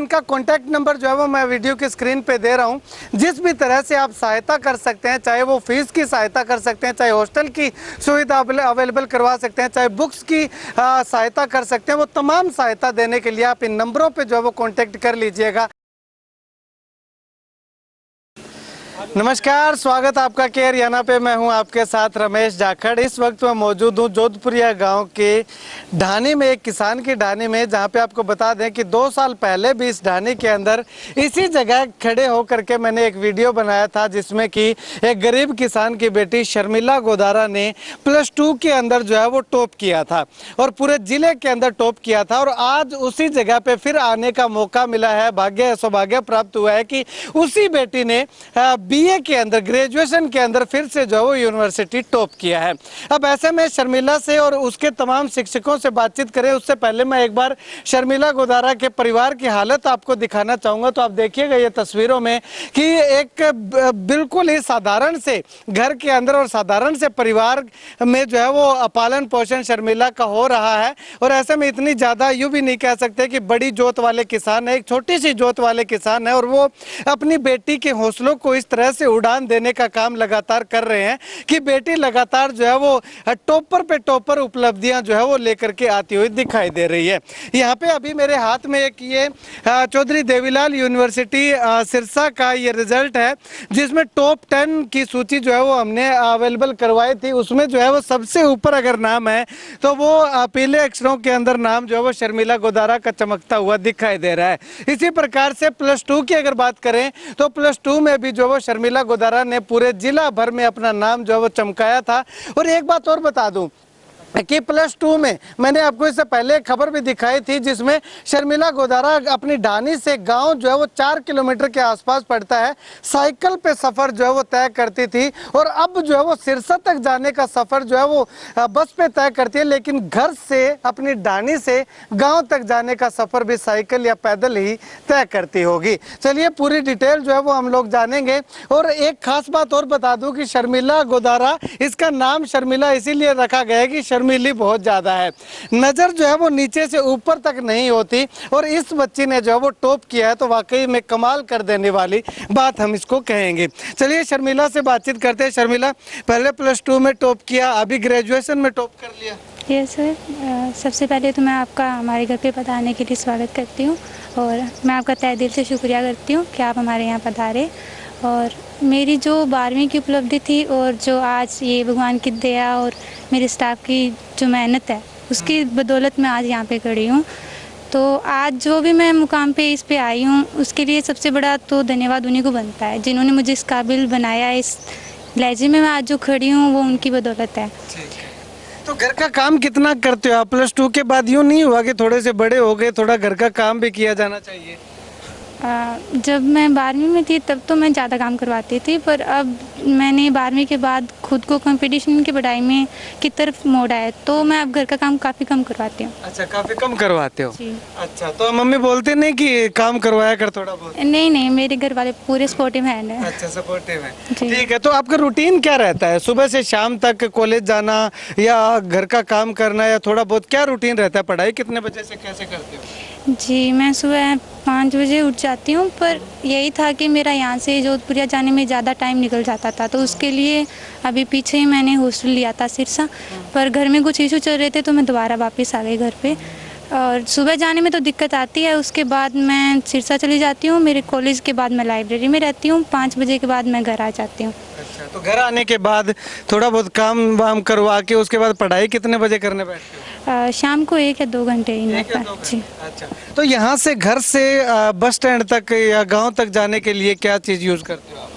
इनका contact number जो है वो मैं वीडियो की स्क्रीन पे दे रहा हूँ। जिस भी तरह से आप सहायता कर सकते हैं, चाहे वो फीस की सहायता कर सकते हैं, चाहे हॉस्टल की सुविधा अवेलेबल करवा सकते हैं, चाहे बुक्स की सहायता कर सकते हैं, वो तमाम सहायता देने के लिए आप इन नंबरों पे जो है वो कॉन्टैक्ट कर लीजिएगा। नमस्कार, स्वागत आपका के हरियाणा पे। मैं हूं आपके साथ रमेश जाखड़। इस वक्त मैं मौजूद हूं जोधपुरिया गांव के ढानी में, एक किसान की ढानी में, जहां पे आपको बता दें कि 2 साल पहले भी इस ढानी के अंदर इसी जगह खड़े होकर के मैंने एक वीडियो बनाया था, जिसमें कि एक गरीब किसान की बेटी शर्मिला गोदारा ने +2 के अंदर जो है वो टॉप किया था और पूरे जिले के अंदर टॉप किया था। और आज उसी जगह पे फिर आने का मौका मिला है, सौभाग्य प्राप्त हुआ है कि उसी बेटी ने बीए के अंदर, ग्रेजुएशन के अंदर फिर से जो वो यूनिवर्सिटी टॉप किया है। अब ऐसे में शर्मिला से और उसके तमाम शिक्षकों से बातचीत करें उससे पहले मैं एक बार शर्मिला गोदारा के परिवार की हालत आपको दिखाना चाहूँगा। तो आप देखिएगा ये तस्वीरों में कि एक बिल्कुल ही साधारण से घर के अंदर और साधारण से परिवार में जो है वो पालन पोषण शर्मिला का हो रहा है। और ऐसे में इतनी ज़्यादा यूँ भी नहीं कह सकते कि बड़ी जोत वाले किसान है, एक छोटी सी जोत वाले किसान है और वो अपनी बेटी के हौसलों को इस तरह से उड़ान देने का काम लगातार कर रहे हैं कि बेटी लगातार जो है वो टॉपर पे टॉपर उपलब्धियां जो है वो लेकर के आती हुई दिखाई दे रही है। यहाँ पे अभी मेरे हाथ में एक ये चौधरी देवीलाल यूनिवर्सिटी सिरसा का ये रिजल्ट है, जिसमें टॉप 10 की सूची जो है वो हमने अवेलेबल करवाई थी। उसमें जो है वो सबसे ऊपर अगर नाम है तो वो पीले अक्षरों के अंदर नाम जो है वो शर्मिला गोदारा का चमकता हुआ दिखाई दे रहा है। इसी प्रकार से +2 की अगर बात करें तो +2 में भी जो वो शर्मिला गोदारा ने पूरे जिला भर में अपना नाम जो है वो चमकाया था। और एक बात और बता दूं कि +2 में मैंने आपको इससे पहले खबर भी दिखाई थी, जिसमें शर्मिला गोदारा अपनी ढानी से गांव जो है वो 4 किलोमीटर के आसपास पड़ता है, साइकिल पे सफ़र जो है वो तय करती थी। और अब जो है वो सिरसा तक जाने का सफ़र जो है वो बस पे तय करती है, लेकिन घर से अपनी ढानी से गांव तक जाने का सफ़र भी साइकिल या पैदल ही तय करती होगी। चलिए पूरी डिटेल जो है वो हम लोग जानेंगे। और एक खास बात और बता दूँ कि शर्मिला गोदारा, इसका नाम शर्मिला इसीलिए रखा गया है कि मिली बहुत ज्यादा है, नजर जो है वो नीचे से ऊपर तक नहीं होती। और इस बच्ची ने जो है वो टॉप किया है, तो वाकई में कमाल कर देने वाली बात हम इसको कहेंगे। चलिए शर्मिला से बातचीत करते हैं। शर्मिला, पहले +2 में टॉप किया, अभी ग्रेजुएशन में टॉप कर लिया। यस सर, सबसे पहले तो मैं आपका हमारे घर पे पधारने के लिए स्वागत करती हूँ और मैं आपका तहे दिल से शुक्रिया करती हूँ कि आप हमारे यहाँ पधारे। और मेरी जो 12वीं की उपलब्धि थी और जो आज ये भगवान की दया और मेरे स्टाफ की जो मेहनत है, उसकी बदौलत मैं आज यहाँ पे खड़ी हूँ। तो आज जो भी मैं मुकाम पे इस पे आई हूँ, उसके लिए सबसे बड़ा तो धन्यवाद उन्हीं को बनता है जिन्होंने मुझे इस काबिल बनाया। इस लहजे में मैं आज जो खड़ी हूँ वो उनकी बदौलत है। तो घर का काम कितना करते हो आप? +2 के बाद यूँ नहीं हुआ कि थोड़े से बड़े हो गए, थोड़ा घर का काम भी किया जाना चाहिए? जब मैं 12वीं में थी तब तो मैं ज़्यादा काम करवाती थी, पर अब मैंने 12वीं के बाद खुद को कंपटीशन की पढ़ाई में की तरफ मोड़ा है, तो मैं अब घर का काम काफ़ी कम करवाती हूँ। अच्छा, काफ़ी कम करवाते हो जी। अच्छा, तो मम्मी बोलते नहीं कि काम करवाया कर थोड़ा बहुत? नहीं, मेरे घर वाले पूरे सपोर्टिव हैंड है। अच्छा, सपोर्टिव है। ठीक है, तो आपका रूटीन क्या रहता है? सुबह से शाम तक कॉलेज जाना या घर का काम करना या थोड़ा बहुत, क्या रूटीन रहता है? पढ़ाई कितने बजे से कैसे करते हो? जी, मैं सुबह 5 बजे उठ जाती हूँ, पर यही था कि मेरा यहाँ से जोधपुरिया जाने में ज़्यादा टाइम निकल जाता था, तो उसके लिए अभी पीछे ही मैंने हॉस्टल लिया था सिरसा, पर घर में कुछ इशू चल रहे थे तो मैं दोबारा वापस आ गई घर पे। और सुबह जाने में तो दिक्कत आती है, उसके बाद मैं सिरसा चली जाती हूँ। मेरे कॉलेज के बाद मैं लाइब्रेरी में रहती हूँ, 5 बजे के बाद मैं घर आ जाती हूँ। अच्छा, तो घर आने के बाद थोड़ा बहुत काम वाम करवा के उसके बाद पढ़ाई कितने बजे करने बैठते हो? शाम को 1 या 2 घंटे ही मिलता है। जी। अच्छा, तो यहाँ से घर से बस स्टैंड तक या गांव तक जाने के लिए क्या चीज़ यूज़ करते हो आप?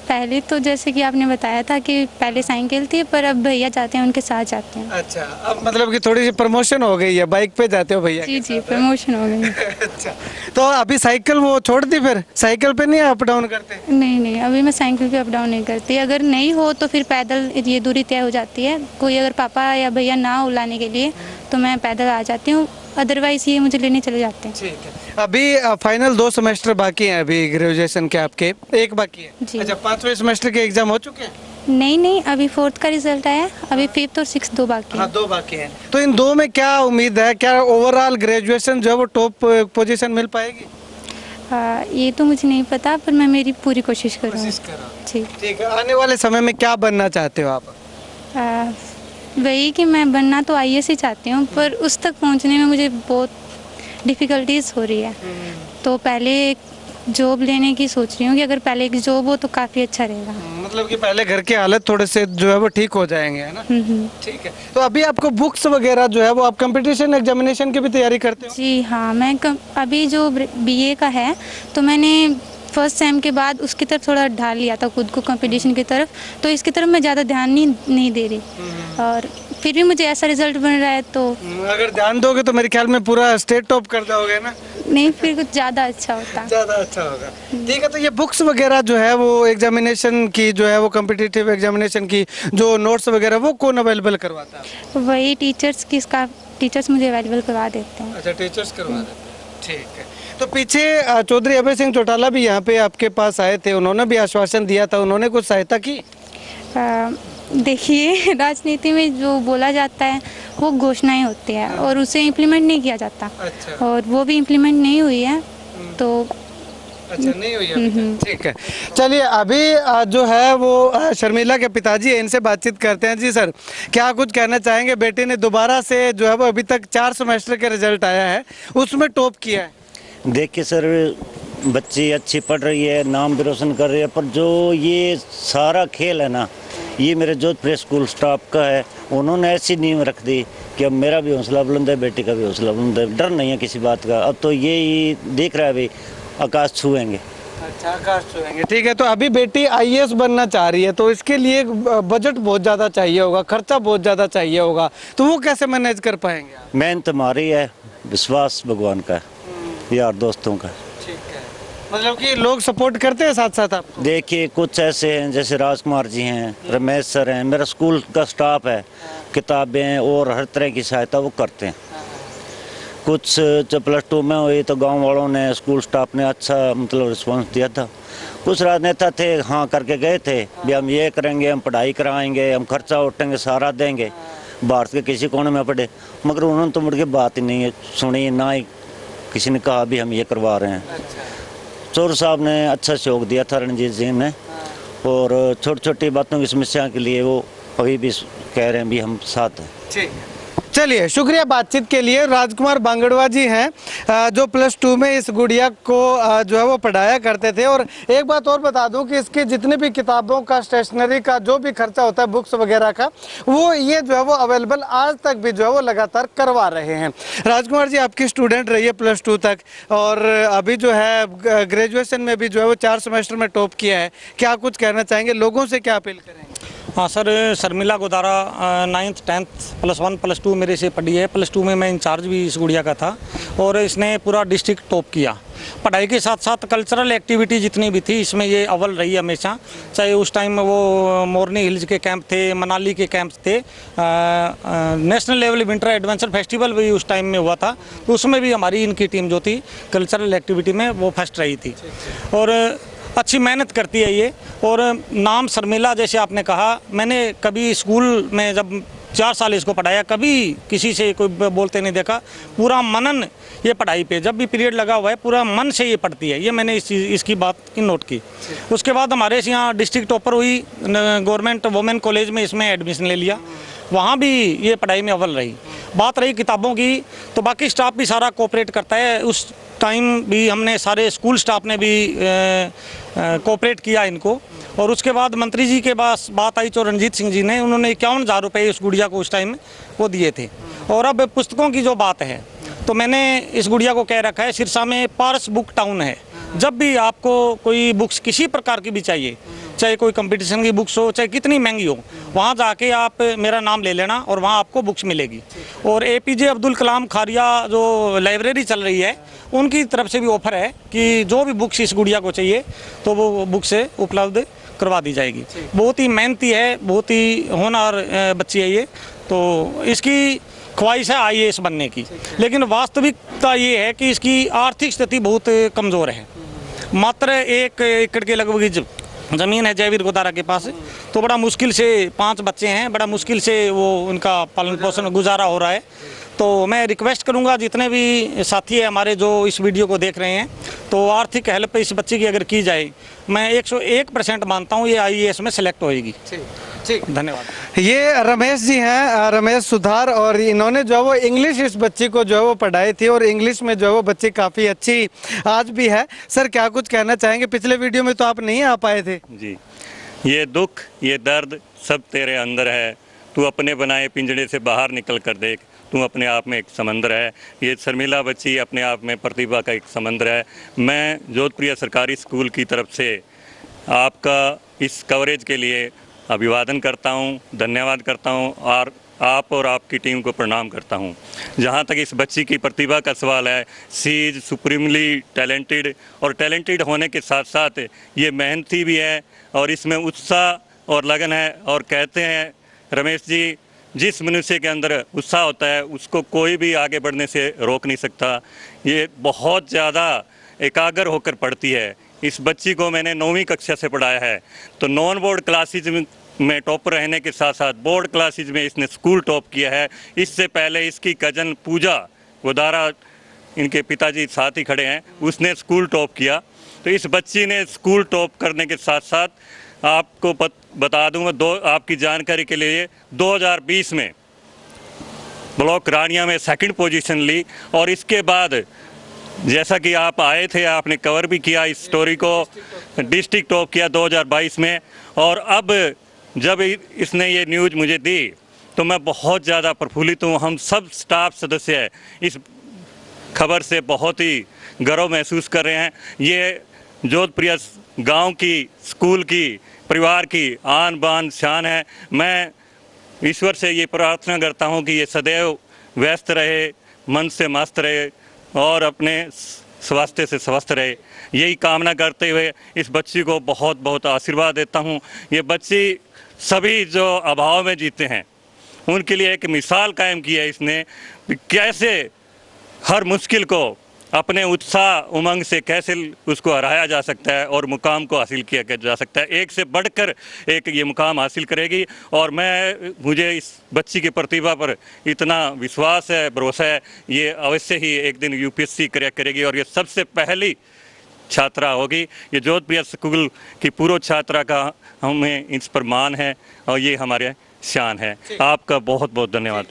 पहले तो जैसे कि आपने बताया था कि पहले साइकिल थी, पर अब भैया जाते हैं, उनके साथ जाते हैं। अच्छा, अब मतलब कि थोड़ी सी प्रमोशन हो गई है, बाइक पे जाते हो भैया? जी, प्रमोशन हो गई। अच्छा, तो अभी साइकिल वो छोड़ दी, फिर साइकिल पे नहीं अप डाउन करते? नहीं, अभी मैं साइकिल पे अप डाउन नहीं करती। अगर नहीं हो तो फिर पैदल ये दूरी तय हो जाती है। कोई अगर पापा या भैया ना हो लाने के लिए तो मैं पैदल आ जाती हूँ, अदरवाइज ये मुझे लेने चले जाते हैं। ठीक है, अभी फाइनल 2 सेमेस्टर बाकी हैं अभी ग्रेजुएशन के आपके, एक बाकी है? जी। अच्छा, 5वें सेमेस्टर के एग्जाम हो चुके हैं? नहीं, अभी 4th का रिजल्ट आया, अभी 5th और 6th 2 बाकी हाँ, है। 2 बाकी हैं। तो इन 2 में क्या उम्मीद है, क्या ओवरऑल ग्रेजुएशन जो है वो टॉप पोजीशन मिल पाएगी? ये तो मुझे नहीं पता, पर मैं मेरी पूरी कोशिश करूँगी। कोशिश करो। जी। ठीक है, आने वाले समय में क्या बनना चाहते हो आप? आ, वही कि मैं बनना तो IAS ही चाहती हूँ, पर उस तक पहुँचने में मुझे बहुत डिफ़िकल्टीज हो रही है। तो पहले एक जॉब लेने की सोच रही हूँ कि अगर पहले एक जॉब हो तो काफ़ी अच्छा रहेगा। मतलब कि पहले घर के हालत थोड़े से जो है वो ठीक हो जाएंगे, है ना? ठीक है। तो अभी आपको बुक्स वगैरह जो है वो आप कंपटीशन एग्जामिनेशन की भी तैयारी करते हो? जी हाँ, अभी जो BA का है, तो मैंने फर्स्ट सेम के बाद उसकी तरफ थोड़ा ढाल लिया था खुद को कंपटीशन की तरफ, तो इसकी तरफ मैं ज़्यादा ध्यान नहीं दे रही। और फिर भी मुझे ऐसा रिजल्ट बन रहा है तो अगर ध्यान दोगे तो मेरे ख्याल में पूरा स्टेट टॉप कर जाओगे ना? नहीं, फिर कुछ ज़्यादा अच्छा होता। ज़्यादा अच्छा होगा। ठीक है, तो ये बुक्स वगैरह जो है वो एग्जामिनेशन की जो है वो कॉम्पिटिटिव एग्जामिनेशन की जो नोट्स वगैरह वो कौन अवेलेबल करवाता है? वही टीचर्स मुझे अवेलेबल करवा देते हैं। अच्छा, टीचर्स करवा देते हैं। ठीक है। तो पीछे चौधरी अभय सिंह चौटाला भी यहाँ पे आपके पास आए थे, उन्होंने भी आश्वासन दिया था, उन्होंने कुछ सहायता की? देखिए, राजनीति में जो बोला जाता है वो घोषणाएं होती है और उसे इम्प्लीमेंट नहीं किया जाता। अच्छा। और वो भी इम्प्लीमेंट नहीं हुई है तो अच्छा, नहीं हुई अभी तक। ठीक है, चलिए अभी जो है वो शर्मिला के पिताजी हैं, इनसे बातचीत करते हैं। जी सर, क्या कुछ कहना चाहेंगे? बेटे ने दोबारा से जो है वो अभी तक 4 सेमेस्टर के रिजल्ट आया है, उसमें टॉप किया है। देखिए सर, बच्ची अच्छी पढ़ रही है, नाम भी रोशन कर रही है, पर जो ये सारा खेल है ना, ये मेरे जोधपुर स्कूल स्टाफ का है। उन्होंने ऐसी नींव रख दी कि अब मेरा भी हौसला बुलंद है, बेटी का भी हौसला बुलंद है, डर नहीं है किसी बात का। अब तो ये देख रहा है भाई आकाश छुएंगे। अच्छा, आकाश छुएंगे। ठीक है, तो अभी बेटी IAS बनना चाह रही है, तो इसके लिए बजट बहुत ज़्यादा चाहिए होगा, खर्चा बहुत ज़्यादा चाहिए होगा, तो वो कैसे मैनेज कर पाएंगे आप? मेहनत हमारी है, विश्वास भगवान का, यार दोस्तों का। ठीक है, मतलब कि लोग सपोर्ट करते हैं साथ साथ आपको? देखिए, कुछ ऐसे हैं जैसे राजकुमार जी हैं, रमेश सर हैं, मेरा स्कूल का स्टाफ है, किताबें और हर तरह की सहायता वो करते हैं। कुछ जब +2 में हुई तो गांव वालों ने, स्कूल स्टाफ ने अच्छा मतलब रिस्पांस दिया था। कुछ राजनेता थे, हाँ करके गए थे भी हम ये करेंगे, हम पढ़ाई कराएंगे, हम खर्चा उठाएंगे, सारा देंगे, भारत के किसी कोने में पढ़े, मगर उन्होंने तो मुड़ के बात ही नहीं सुनी, ना ही किसी ने कहा भी हम ये करवा रहे हैं। चौर साहब ने अच्छा सहयोग दिया था, रणजीत जी ने, और छोटी छोटी बातों की समस्या के लिए वो अभी भी कह रहे हैं भी हम साथ हैं। ठीक है, चलिए शुक्रिया बातचीत के लिए। राजकुमार बांगड़वा जी हैं जो +2 में इस गुड़िया को जो है वो पढ़ाया करते थे। और एक बात और बता दूं कि इसके जितने भी किताबों का, स्टेशनरी का जो भी खर्चा होता है, बुक्स वगैरह का, वो ये जो है वो अवेलेबल आज तक भी जो है वो लगातार करवा रहे हैं। राजकुमार जी आपकी स्टूडेंट रही है +2 तक, और अभी जो है ग्रेजुएशन में भी जो है वो 4 सेमेस्टर में टॉप किया है, क्या कुछ कहना चाहेंगे? लोगों से क्या अपील करेंगे? हाँ sir, Sharmila Godara 9th 10th +1 +2 मेरे से पढ़ी है। +2 में मैं इंचार्ज भी इस गुड़िया का था और इसने पूरा डिस्ट्रिक्ट टॉप किया। पढ़ाई के साथ साथ कल्चरल एक्टिविटी जितनी भी थी इसमें ये अव्वल रही हमेशा। चाहे उस टाइम वो मोरनी हिल्स के कैंप थे, मनाली के कैंप थे, national level winter adventure festival भी उस टाइम में हुआ था, तो उसमें भी हमारी इनकी टीम जो थी कल्चरल एक्टिविटी में वो फर्स्ट रही थी। और अच्छी मेहनत करती है ये। और नाम शर्मिला जैसे आपने कहा, मैंने कभी स्कूल में जब 4 साल इसको पढ़ाया, कभी किसी से कोई बोलते नहीं देखा। पूरा मनन ये पढ़ाई पे, जब भी पीरियड लगा हुआ है पूरा मन से ये पढ़ती है, ये मैंने इसकी बात की नोट की। उसके बाद हमारे यहाँ डिस्ट्रिक्ट टॉपर हुई, गवर्नमेंट वुमेन कॉलेज में इसमें एडमिशन ले लिया, वहाँ भी ये पढ़ाई में अव्वल रही। बात रही किताबों की, तो बाकी स्टाफ भी सारा कोऑपरेट करता है। उस टाइम भी हमने सारे स्कूल स्टाफ ने भी कोऑपरेट किया इनको। और उसके बाद मंत्री जी के पास बात आई तो रणजीत सिंह जी ने, उन्होंने 51,000 रुपये इस गुड़िया को उस टाइम वो दिए थे। और अब पुस्तकों की जो बात है, तो मैंने इस गुड़िया को कह रखा है, सिरसा में पारस बुक टाउन है, जब भी आपको कोई बुक्स किसी प्रकार की भी चाहिए, चाहे कोई कंपटीशन की बुक्स हो, चाहे कितनी महंगी हो, वहाँ जाके आप मेरा नाम ले लेना और वहाँ आपको बुक्स मिलेगी। और APJ अब्दुल कलाम खारिया जो लाइब्रेरी चल रही है, उनकी तरफ से भी ऑफर है कि जो भी बुक्स इस गुड़िया को चाहिए तो वो बुक से उपलब्ध करवा दी जाएगी। बहुत ही मेहनती है, बहुत ही होनहार बच्ची है ये। तो इसकी ख्वाहिश है IAS बनने की, लेकिन वास्तविकता ये है कि इसकी आर्थिक स्थिति बहुत कमज़ोर है। मात्र 1 एकड़ के लगभग ज़मीन है जयवीर गोदारा के पास। तो बड़ा मुश्किल से 5 बच्चे हैं, बड़ा मुश्किल से वो उनका पालन पोषण गुजारा हो रहा है। तो मैं रिक्वेस्ट करूंगा जितने भी साथी हैं हमारे जो इस वीडियो को देख रहे हैं, तो आर्थिक हेल्प इस बच्चे की अगर की जाए, मैं 101% मानता हूँ ये IAS में सेलेक्ट होएगी। ठीक, धन्यवाद। ये रमेश जी हैं, रमेश सुधार, और इन्होंने जो है वो इंग्लिश इस बच्ची को जो है वो पढ़ाई थी और इंग्लिश में जो है वो बच्ची काफ़ी अच्छी आज भी है। सर क्या कुछ कहना चाहेंगे? पिछले वीडियो में तो आप नहीं आ पाए थे। जी, ये दुख, ये दर्द सब तेरे अंदर है। तू अपने बनाए पिंजड़े से बाहर निकल कर देख, तू अपने आप में एक समंदर है। ये शर्मिला बच्ची अपने आप में प्रतिभा का एक समंदर है। मैं जोधपुरिया सरकारी स्कूल की तरफ से आपका इस कवरेज के लिए अभिवादन करता हूँ, धन्यवाद करता हूँ और आप और आपकी टीम को प्रणाम करता हूँ। जहाँ तक इस बच्ची की प्रतिभा का सवाल है, सी इज़ सुप्रीमली टैलेंटेड, और टैलेंटेड होने के साथ साथ ये मेहनती भी है और इसमें उत्साह और लगन है। और कहते हैं रमेश जी, जिस मनुष्य के अंदर उत्साह होता है उसको कोई भी आगे बढ़ने से रोक नहीं सकता। ये बहुत ज़्यादा एकाग्र होकर पढ़ती है। इस बच्ची को मैंने 9वीं कक्षा से पढ़ाया है, तो नॉन बोर्ड क्लासेज में टॉपर रहने के साथ साथ बोर्ड क्लासेज में इसने स्कूल टॉप किया है। इससे पहले इसकी कजन पूजा गोदारा, इनके पिताजी साथ ही खड़े हैं, उसने स्कूल टॉप किया। तो इस बच्ची ने स्कूल टॉप करने के साथ साथ आपको बता दूँ, आपकी जानकारी के लिए 2020 में ब्लॉक रानिया में 2nd पोजीशन ली। और इसके बाद जैसा कि आप आए थे, आपने कवर भी किया इस स्टोरी को, डिस्ट्रिक्ट टॉप किया 2022 में। और अब जब इसने ये न्यूज़ मुझे दी तो मैं बहुत ज़्यादा प्रफुल्लित हूँ। हम सब स्टाफ सदस्य इस खबर से बहुत ही गर्व महसूस कर रहे हैं। ये जोधपुरिया गांव की, स्कूल की, परिवार की आन बान शान है। मैं ईश्वर से ये प्रार्थना करता हूँ कि ये सदैव व्यस्त रहे, मन से मस्त रहे और अपने स्वास्थ्य से स्वस्थ रहे। यही कामना करते हुए इस बच्ची को बहुत बहुत आशीर्वाद देता हूँ। ये बच्ची सभी जो अभाव में जीते हैं उनके लिए एक मिसाल कायम की है इसने, कैसे हर मुश्किल को अपने उत्साह उमंग से कैसे उसको हराया जा सकता है और मुकाम को हासिल किया जा सकता है। एक से बढ़कर एक ये मुकाम हासिल करेगी। और मुझे इस बच्ची की प्रतिभा पर इतना विश्वास है, भरोसा है, ये अवश्य ही एक दिन UPSC क्रैक करेगी और ये सबसे पहली छात्रा होगी। ये जोधपुरिया स्कूल की पूर्व छात्रा का हमें इस पर मान है और ये हमारे शान है। आपका बहुत बहुत धन्यवाद।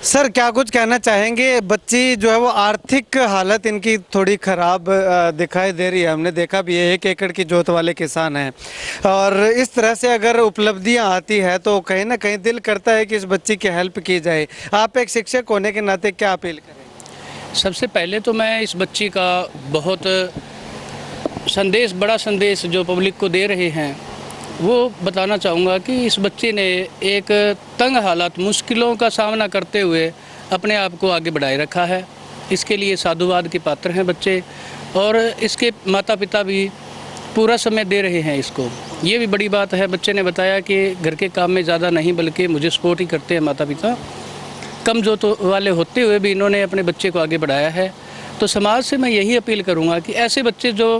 सर क्या कुछ कहना चाहेंगे? बच्ची जो है वो आर्थिक हालत इनकी थोड़ी ख़राब दिखाई दे रही है, हमने देखा भी है, 1 एकड़ की जोत वाले किसान हैं और इस तरह से अगर उपलब्धियां आती है तो कहीं ना कहीं दिल करता है कि इस बच्ची की हेल्प की जाए। आप एक शिक्षक होने के नाते क्या अपील करें? सबसे पहले तो मैं इस बच्ची का बहुत बड़ा संदेश जो पब्लिक को दे रहे हैं वो बताना चाहूँगा कि इस बच्चे ने एक तंग हालात, मुश्किलों का सामना करते हुए अपने आप को आगे बढ़ाए रखा है। इसके लिए साधुवाद के पात्र हैं बच्चे, और इसके माता पिता भी पूरा समय दे रहे हैं इसको। ये भी बड़ी बात है। बच्चे ने बताया कि घर के काम में ज़्यादा नहीं बल्कि मुझे सपोर्ट ही करते हैं माता पिता। कम जोत वाले होते हुए भी इन्होंने अपने बच्चे को आगे बढ़ाया है। तो समाज से मैं यही अपील करूँगा कि ऐसे बच्चे जो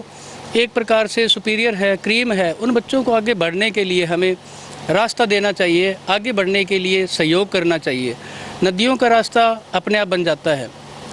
एक प्रकार से सुपीरियर है, क्रीम है, उन बच्चों को आगे बढ़ने के लिए हमें रास्ता देना चाहिए, आगे बढ़ने के लिए सहयोग करना चाहिए। नदियों का रास्ता अपने आप बन जाता है,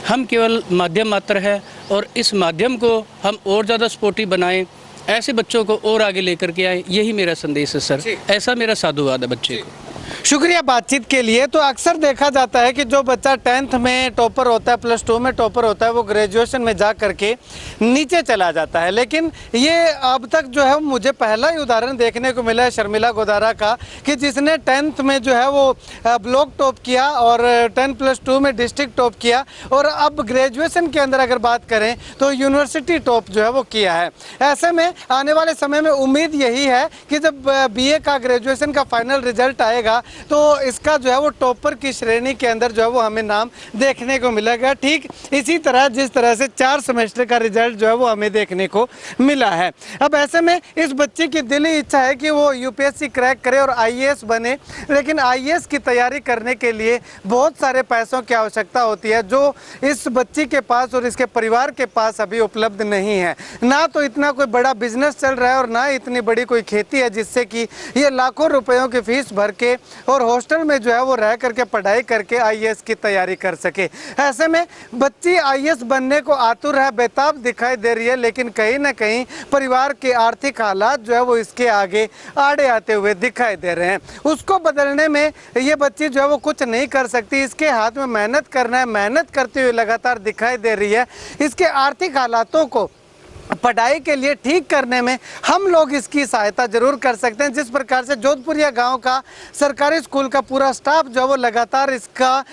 हम केवल माध्यम मात्र है, और इस माध्यम को हम और ज़्यादा सपोर्टिव बनाएं, ऐसे बच्चों को और आगे लेकर के आए। यही मेरा संदेश है सर। ऐसा मेरा साधुवाद है बच्चे को। शुक्रिया बातचीत के लिए। तो अक्सर देखा जाता है कि जो बच्चा 10th में टॉपर होता है, +2 में टॉपर होता है, वो ग्रेजुएशन में जा करके नीचे चला जाता है। लेकिन ये अब तक जो है मुझे पहला ही उदाहरण देखने को मिला है शर्मिला गोदारा का कि जिसने 10th में जो है वो ब्लॉक टॉप किया और 10+2 में डिस्ट्रिक्ट टॉप किया, और अब ग्रेजुएशन के अंदर अगर बात करें तो यूनिवर्सिटी टॉप जो है वो किया है। ऐसे में आने वाले समय में उम्मीद यही है कि जब BA का, ग्रेजुएशन का फाइनल रिजल्ट आएगा होगा तो इसका जो है वो टॉपर की श्रेणी के अंदर जो है वो हमें नाम देखने को मिलेगा। ठीक इसी तरह जिस तरह से 4 सेमेस्टर का रिजल्ट जो है वो हमें देखने को मिला है। अब ऐसे में इस बच्चे की दिली इच्छा है कि वो यूपीएससी क्रैक करे और आईएएस बने, लेकिन आईएएस की तैयारी करने के लिए बहुत सारे पैसों की आवश्यकता होती है जो इस बच्ची के पास और इसके परिवार के पास अभी उपलब्ध नहीं है। ना तो इतना कोई बड़ा बिजनेस चल रहा है और ना इतनी बड़ी कोई खेती है जिससे कि ये लाखों रुपयों की फीस भर के और हॉस्टल में जो है वो रह करके पढ़ाई करके आईएएस की तैयारी कर सके। ऐसे में बच्ची आईएएस बनने को आतुर है, बेताब दिखाई दे रही है, लेकिन कहीं ना कहीं परिवार के आर्थिक हालात जो है वो इसके आगे आड़े आते हुए दिखाई दे रहे हैं। उसको बदलने में ये बच्ची जो है वो कुछ नहीं कर सकती। इसके हाथ में मेहनत करना है, मेहनत करते हुए लगातार दिखाई दे रही है। इसके आर्थिक हालातों को पढ़ाई के लिए ठीक करने में हम लोग इसकी सहायता जरूर कर सकते हैं। जिस प्रकार से जोधपुरिया गांव का सरकारी स्कूल का पूरा स्टाफ जो है वो लगातार इसका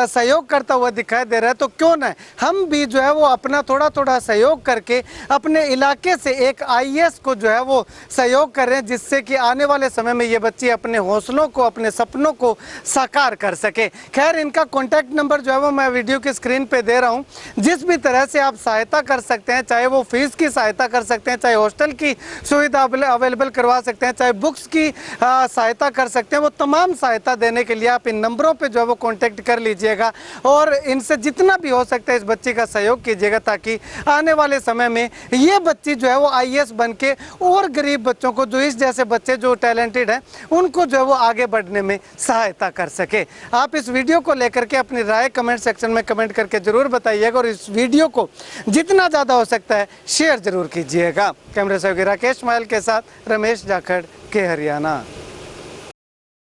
सहयोग करता हुआ दिखाई दे रहा है, तो क्यों न हम भी जो है वो अपना थोड़ा थोड़ा सहयोग करके अपने इलाके से एक आईएएस को जो है वो सहयोग करें, जिससे कि आने वाले समय में ये बच्ची अपने हौसलों को, अपने सपनों को साकार कर सके। खैर, इनका कॉन्टैक्ट नंबर जो है वो मैं वीडियो की स्क्रीन पर दे रहा हूँ। जिस भी तरह से आप सहायता कर सकते हैं, चाहे वो फीस की सहायता कर सकते हैं, चाहे हॉस्टल की सुविधा अवेलेबल करवा सकते हैं, चाहे बुक्स की सहायता कर सकते हैं, वो तमाम सहायता देने के लिए आप इन नंबरों पे जो है वो कांटेक्ट कर लीजिएगा और इनसे जितना भी हो सकता है इस बच्ची का सहयोग कीजिएगा, ताकि आने वाले समय में ये बच्ची जो है वो आईएएस बन के और गरीब बच्चों को, जो इस जैसे बच्चे जो टैलेंटेड हैं, उनको जो है वो आगे बढ़ने में सहायता कर सके। आप इस वीडियो को लेकर के अपनी राय कमेंट सेक्शन में कमेंट करके जरूर बताइएगा और इस वीडियो को जितना ज़्यादा हो सकता है शेयर जरूर कीजिएगा। कैमरे सहयोगी राकेश मायल के साथ रमेश जाखड़ के हरियाणा।